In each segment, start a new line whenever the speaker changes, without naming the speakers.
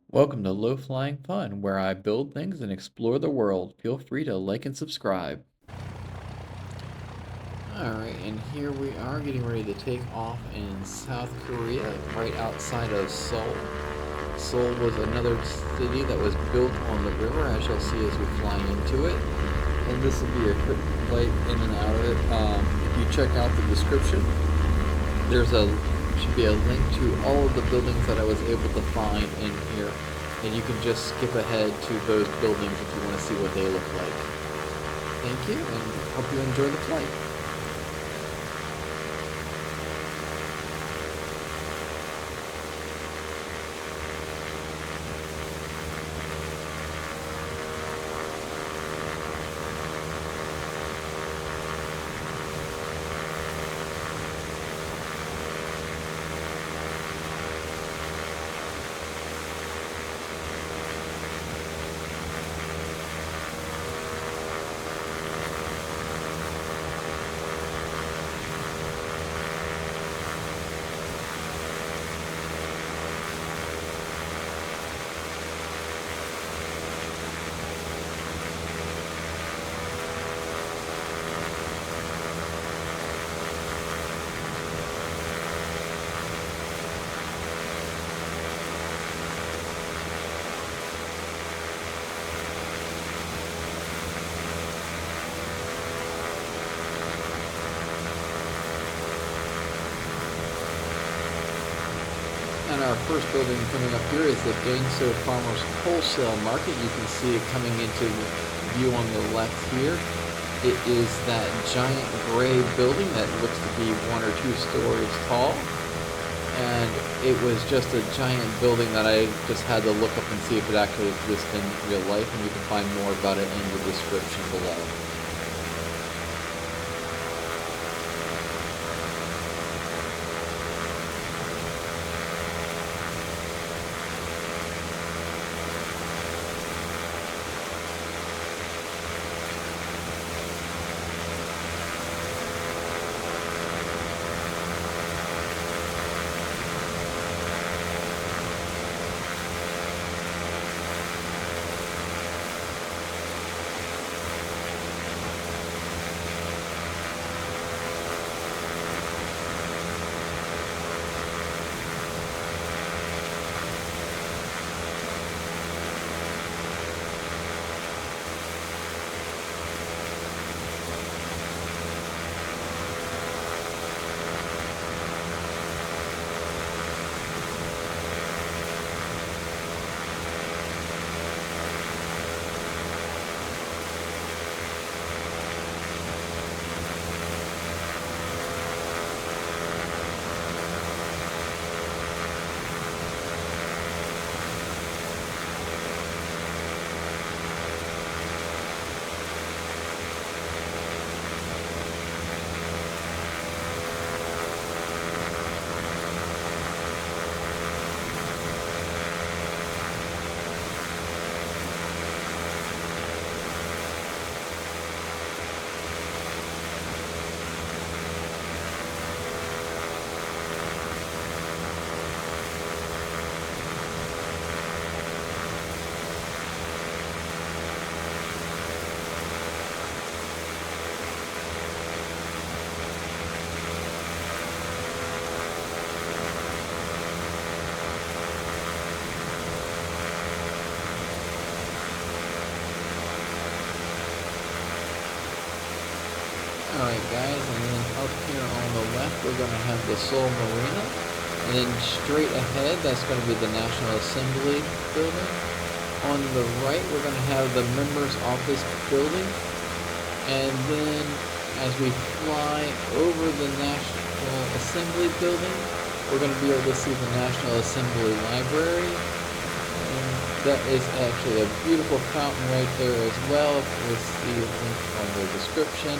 Welcome to Low Flying Fun, where I build things and explore the world. Feel free to like and subscribe. Alright, and here we are getting ready to take off in South Korea, right outside of Seoul. Seoul was another city that was built on the river, as you'll see as we fly into it. And this will be a quick flight in and out of it. If you check out the description, there's should be a link to all of the buildings that I was able to find in here, and you can just skip ahead to those buildings if you want to see what they look like. Thank you, and hope you enjoy the flight. And our first building coming up here is the Gangseo Farmers wholesale market. You can see it coming into view on the left here. It is that giant gray building that looks to be 1 or 2 stories tall. And it was just a giant building that I just had to look up and see if it actually exists in real life, and you can find more about it in the description below. Alright guys, and then up here on the left we're going to have the Seoul Marina, and then straight ahead that's going to be the National Assembly building. On the right we're going to have the Members Office building, and then as we fly over the National Assembly building we're going to be able to see the National Assembly Library, and that is actually a beautiful fountain right there as well. You'll see a link on the description.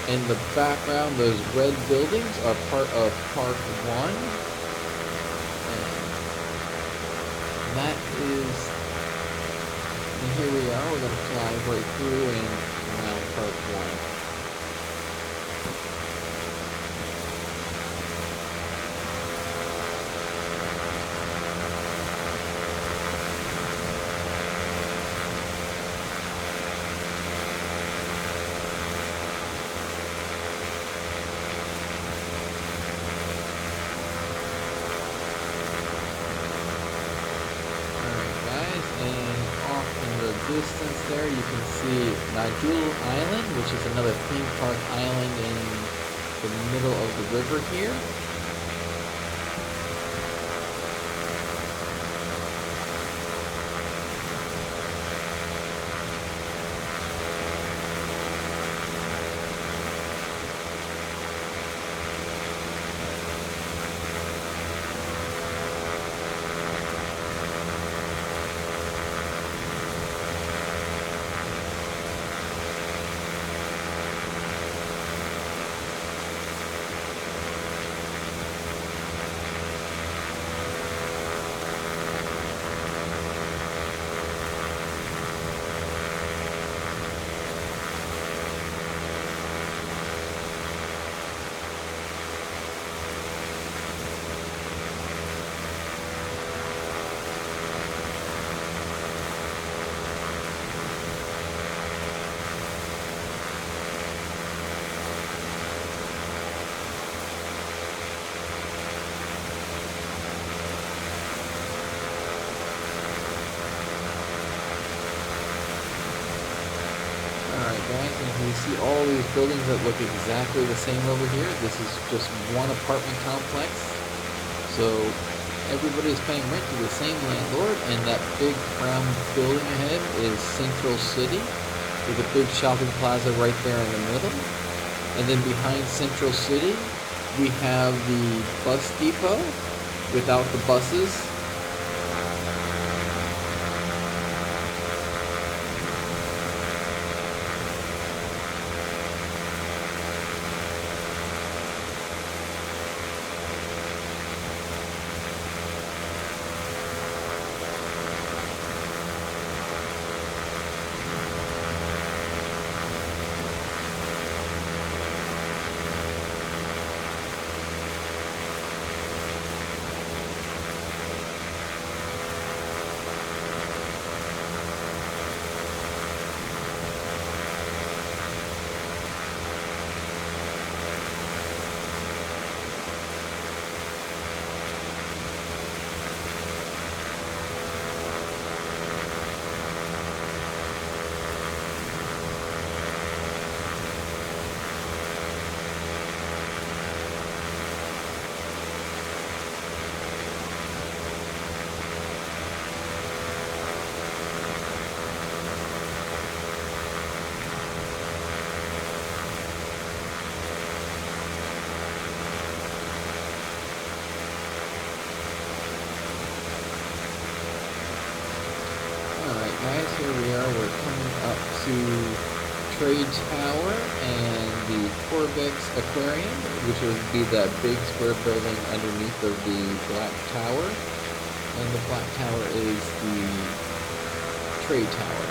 In the background, those red buildings are part of Park 1. And that is, and here we are, we're going to fly right through and around Park 1. distance there, you can see Nodeul Island, which is another theme park island in the middle of the river here. Guys, and you see all these buildings that look exactly the same over here. This is just one apartment complex. So everybody's paying rent to the same landlord, and that big brown building ahead is Central City with a big shopping plaza right there in the middle. And then behind Central City, we have the bus depot without the buses. Guys, here we are. We're coming up to Trade Tower and the Corvex Aquarium, which would be that big square building underneath of the Black Tower. And the Black Tower is the Trade Tower.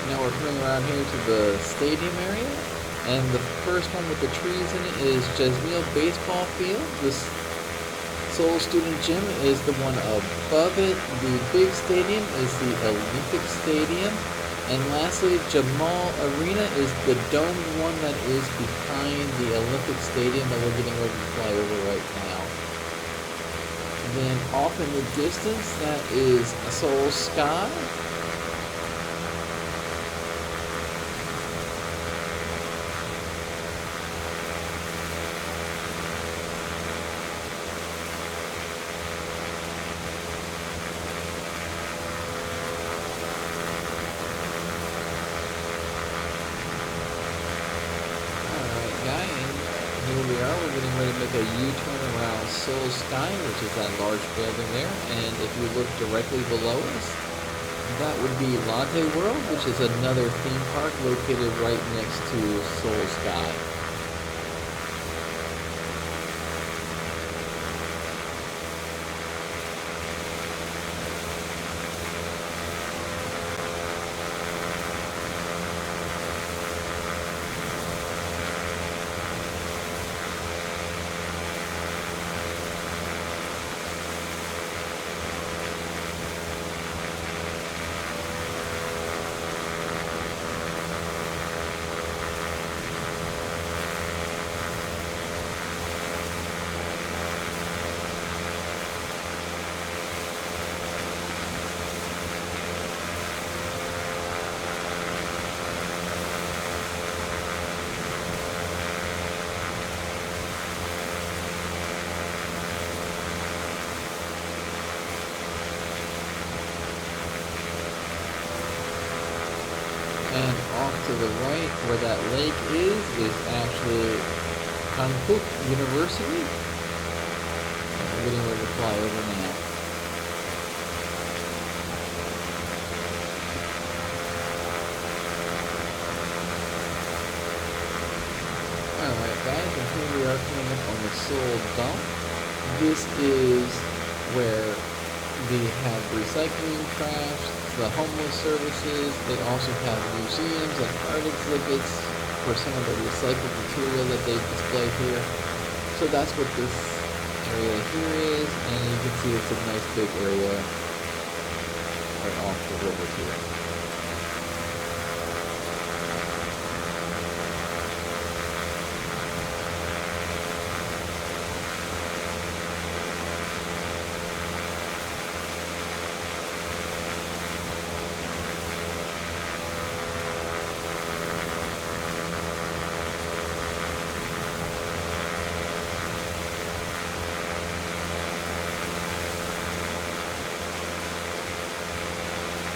Now we're coming around here to the stadium area, and the first one with the trees in it is Jamsil Baseball Field. This Seoul Student Gym is the one above it. The big stadium is the Olympic Stadium. And lastly, Jamsil Arena is the domed one that is behind the Olympic Stadium that we're getting ready to fly over right now. And then off in the distance, that is Seoul Sky. Here we are, we're getting ready to make a U-turn around Seoul Sky, which is that large building there, and if you look directly below us, that would be Lotte World, which is another theme park located right next to Seoul Sky. And off to the right, where that lake is actually Konkuk University. We're getting ready to fly over now. Alright guys, and here we are coming up on the Seoul dump. This is where we have recycling trash, the homeless services. They also have museums and art exhibits for some of the recycled material that they display here. So that's what this area here is, and you can see it's a nice big area right off the river here.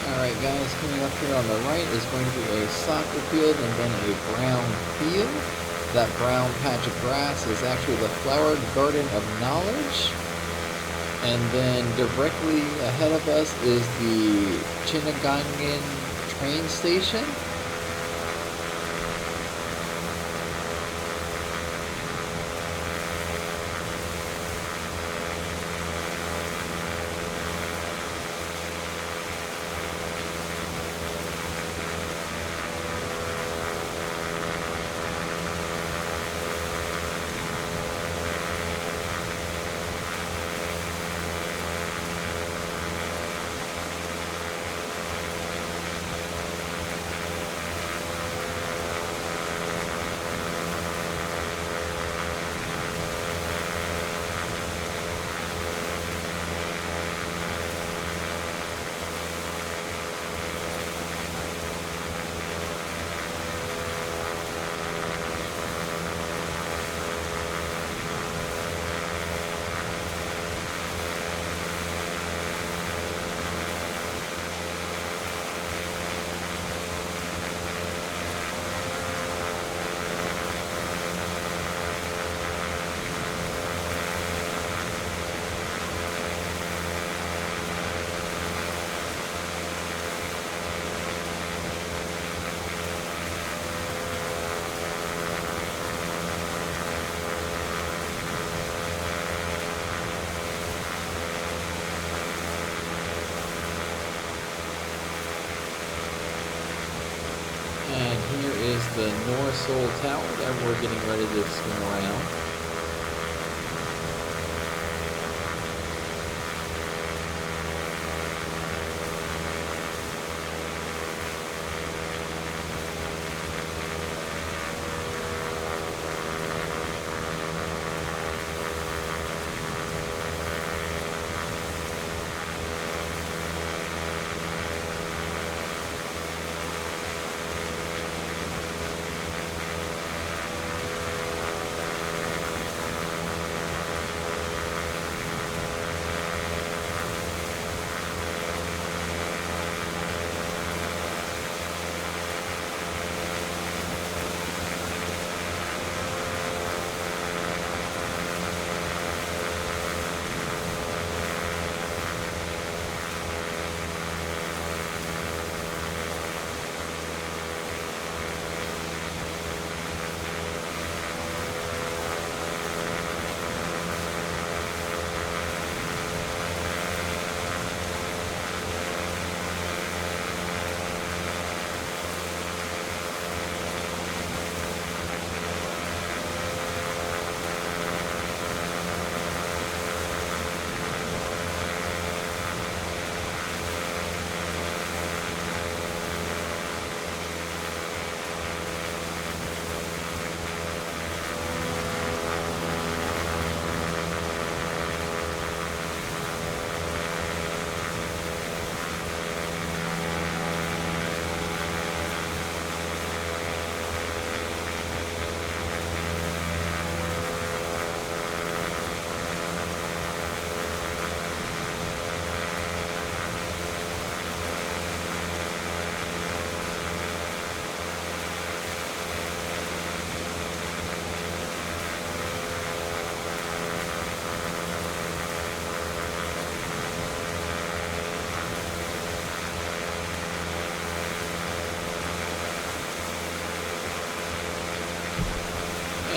Alright guys, coming up here on the right is going to be a soccer field and then a brown field. That brown patch of grass is actually the Flower Garden of Knowledge. And then directly ahead of us is the Chinagangan train station. And here is the North Seoul Tower that we're getting ready to swing around.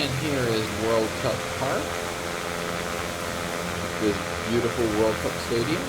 And here is World Cup Park, this beautiful World Cup stadium.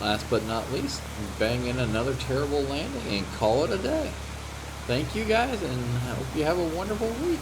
Last but not least, bang in another terrible landing and call it a day. Thank you guys, and I hope you have a wonderful week.